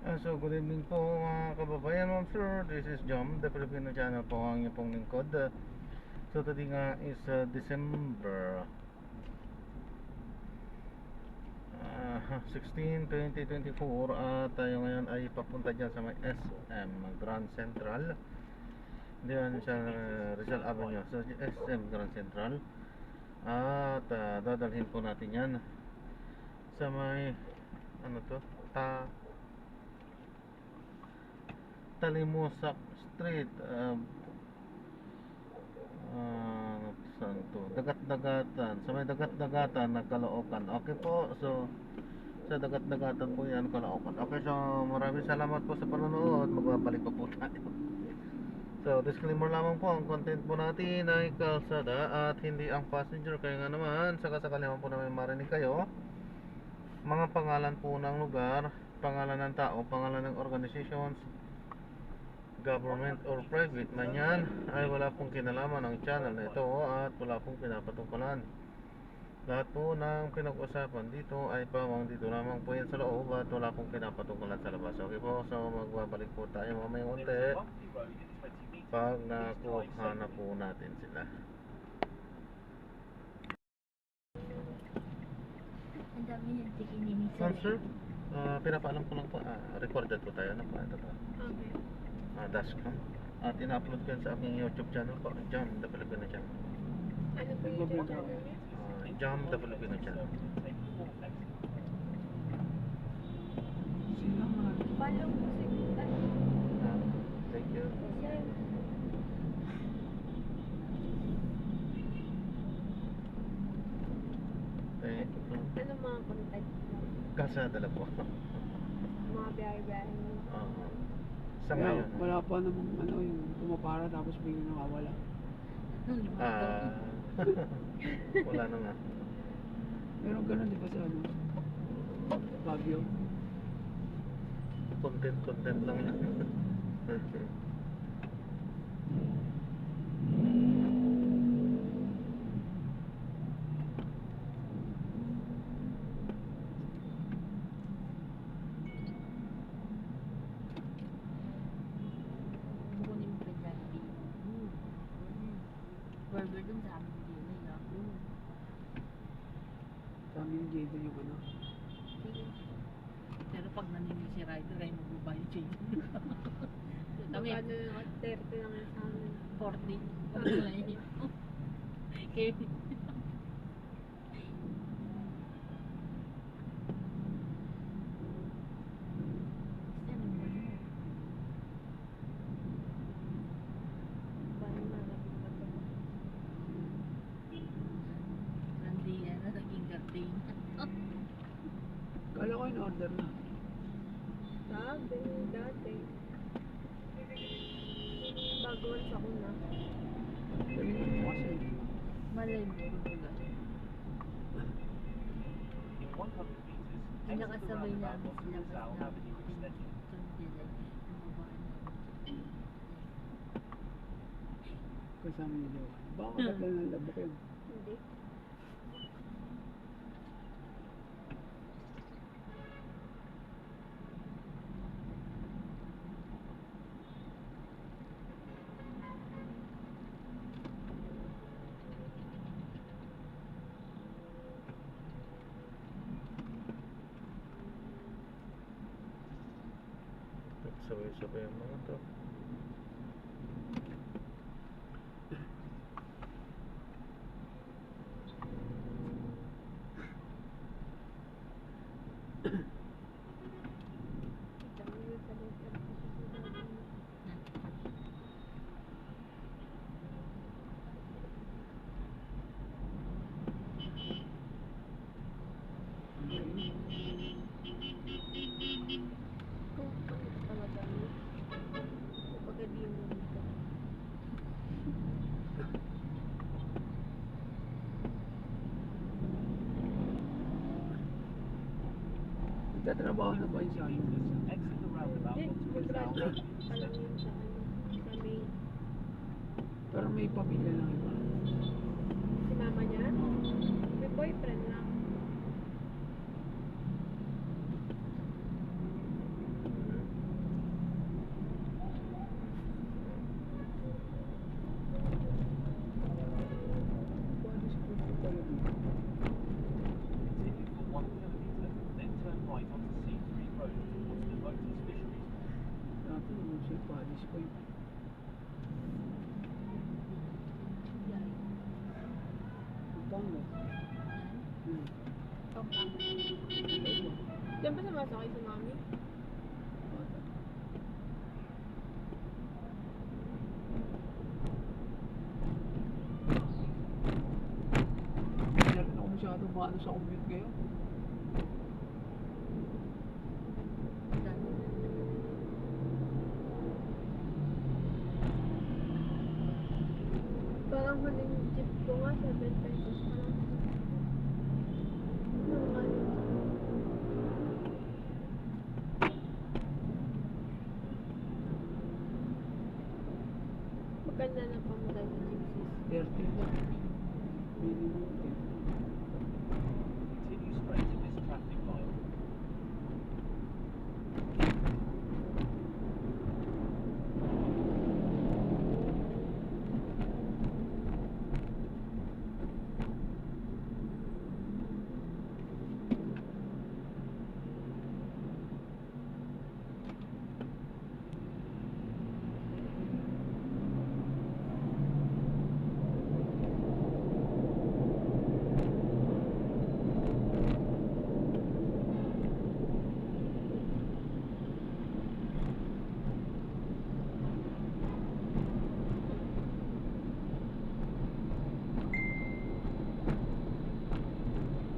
So good evening po mga kababayan, ma'am sir. This is Jom, the Filipino channel po ang inyong pong lingkod. So today nga is December 16, 2024. At tayo ngayon ay papunta dyan sa may SM Grand Central. Diyan sa Rizal Avenue, sa SM Grand Central. At dadalhin po natin yan sa may ano to? Talimusak Street, saan to? Dagat-dagatan, sa may dagat-dagatan na Caloocan. Okay po, so sa dagat-dagatan po yan, Caloocan. Okay, so maraming salamat po sa panonood. Magbabalik pa po tayo. So disclaimer lamang po, ang content po natin ay kalsada at hindi ang passenger. Kaya nga naman, sakasakali naman po namin marinig kayo, mga pangalan po ng lugar, pangalan ng tao, pangalan ng organizations, government or private man yan, ay wala pong kinalaman ang channel na ito at wala pong pinapatungkulan. Lahat po ng pinag-usapan dito ay pawang dito lamang po yan sa loob at wala pong pinapatungkulan sa labas. Okay po, so magbabalik po tayo mamaya unti pag nakuha na po natin sila. Ang dami yung tikinini sa Sir, pinapaalam ko lang po, recorded po tayo na po ito po. Okay. Dashcam. At ina-upload ko yan sa aking YouTube channel po, Jam the Filipino Channel. Ano po yung YouTube channel niya? Jam the Filipino Channel. Follow mo si Thank you. Thank you. Ano mga contact mo? Kalsada lang po. Mga biyahe-biyahe mo? Sa ngayon. Wala pa namang ano yung pumapara tapos biglang nakawala. Wala na nga. Meron ganun di ba sa ano? Baguio. Content lang yan. Kukunin mo pa dyan. Burger dun sa amin din eh. Sa amin dito yung ano. Pero pag naninil si Ryder ay magbabayad siya. Kami, Ano yung 30 lang sa amin. 40. Kaya, Parang malapit pa to. hindi yan na naging garting. Kala ko in order na. Sabi, dati. Bago once ako na. Galing mo kasi. Malay mo, rubugan. Pinakasabay namin sila basta sundilay. Kasama niyo daw. Baka kagad na labak yun. Hindi. Sabay-sabay ang mga to. Dami yung talenter ko sa sinabi. Kung ano talaga mo. Kapag di mo dito. Nagtatrabaho na ba yung sa akin? Hindi, nag-graduate pa lang yun sa ano. Sa May. Pero may pamilya lang iba. Si mama niya? May boyfriend lang. Spanish ko yun. Yan. Pampanga. Hmm. Pampanga. Iba. Diyan ba sumasakay si mami? Bata. Hindi na rin ako masyadong maano sa commute ngayon. Yan. Parang huling jeep ko nga, 7 pesos pa lang. Normal. Maganda na pamatay sa gypsies. 30 na. Minimum 10. Continue straight at this traffic light.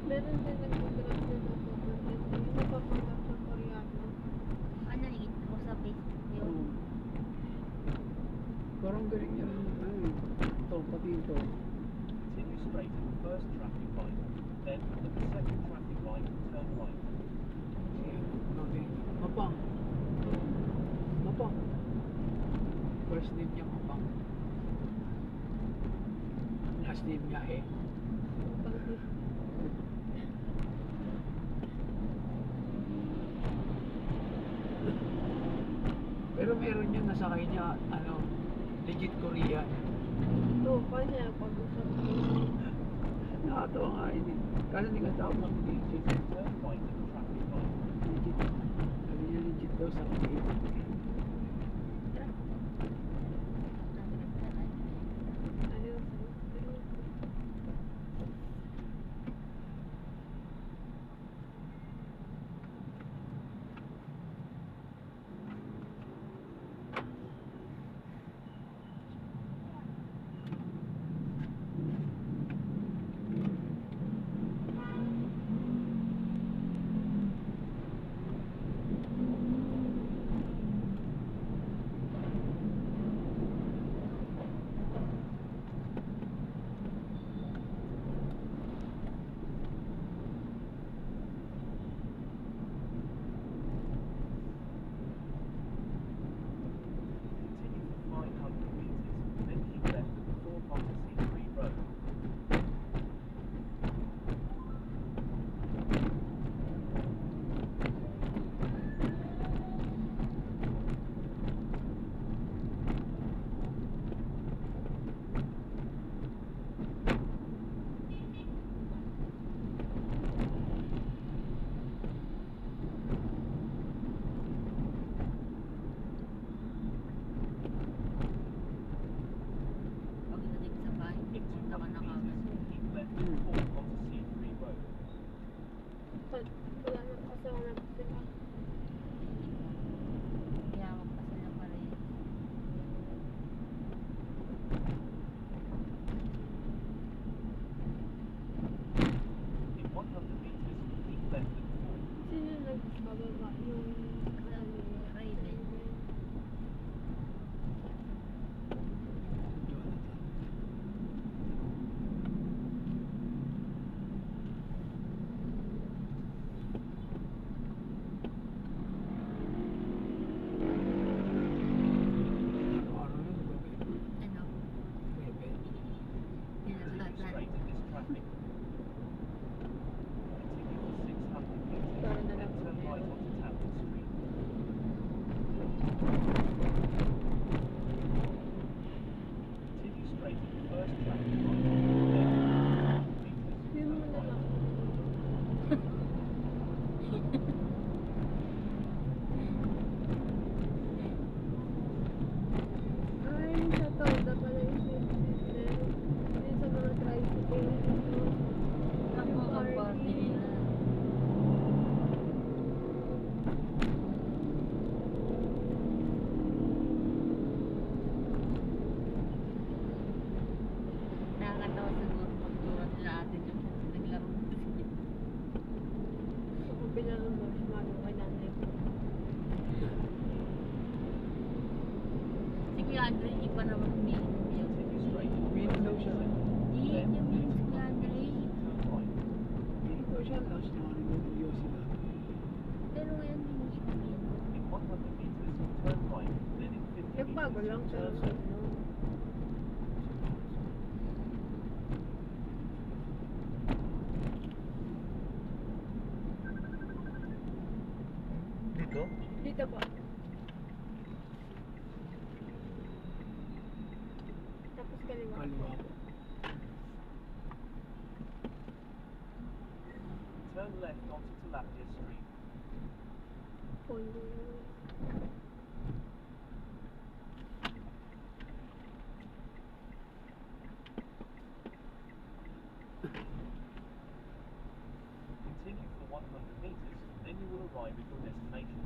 Meron din nag-grab din ako. Napapanggap sa Koreano. Ano, nakikita ko sa Facebook yun. Oo. Parang galing niya rin. Ano eh. Ito, pati ito. Continue straight at the first traffic light. Then at the second traffic light, turn right. Okay. Mapang. Mapang. First name niya Mapang. Last name niya Pero meron yun nasakay niya, ano, legit Korean. Oo, paano siya nagpag-usap? Nakatawa nga yun eh. Kasi hindi ka tawag ng legit. Turn right at the traffic light. Legit. Sabi niya legit daw sa Korea. Ayun. Continue for 500 meters. Then keep left before onto C3 Road. Pagdating sa bahay, In punta ka na 200 kagad. meters, keep left before onto C3 Road. Wala na kasi wala na sila. Kaya magpasala pa rin. In 100 meters, keep left at 4. Sino nagbababa yung Sabi ni Raven. Araw-araw yun, gabi. Ano? Bebe. Yun ang Continue straight at this traffic. Continue for 600 meters. Sorry na Then lang. turn right onto Tamsin Street. Continue straight at the first traffic light. Then 100 meters, Yun mo turn na right. lang. Andre, iba naman meaning yun. Continue straight. Meaning daw siya. Di, yung meaning si Andre. Turn right. Meaning daw siya. Last na ano yung Yossi na. Pero ngayon meaning siya meaning. In 100 meters, turn right. Then in 50 Nagbago lang meters, pero turn left. ano. Dito? Dito po. Tapos kaliwa. Kaliwa po. Turn left onto Tilapia Street. Pondo. Continue for 100 meters, then you will arrive at your destination.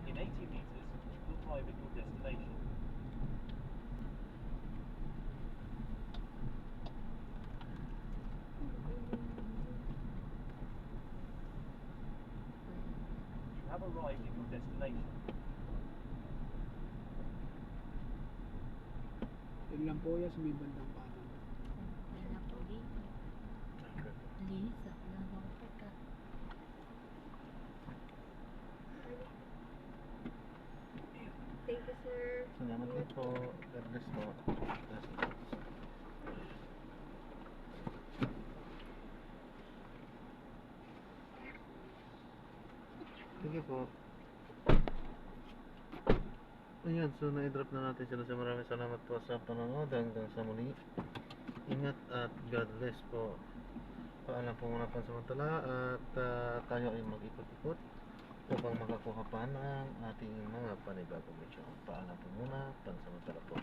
In 80 meters, you will arrive at your destination. You have arrived at your destination. Yun lang po yan sa may bandang kanan. Yan na po dito. Lisa, labang po ka. Thank you, sir. Salamat din po. God bless po. Sige po. Ayan, so na-drop na natin sila. So maraming salamat po sa panonood. Hanggang sa muli. Ingat at God bless po. Paalam po muna pansamantala at tayo ay mag-ikot-ikot upang makakuha pa ng ating mga panibagong video. Paalam po muna pansamantala po.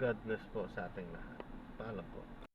God bless po sa ating lahat. Paalam po.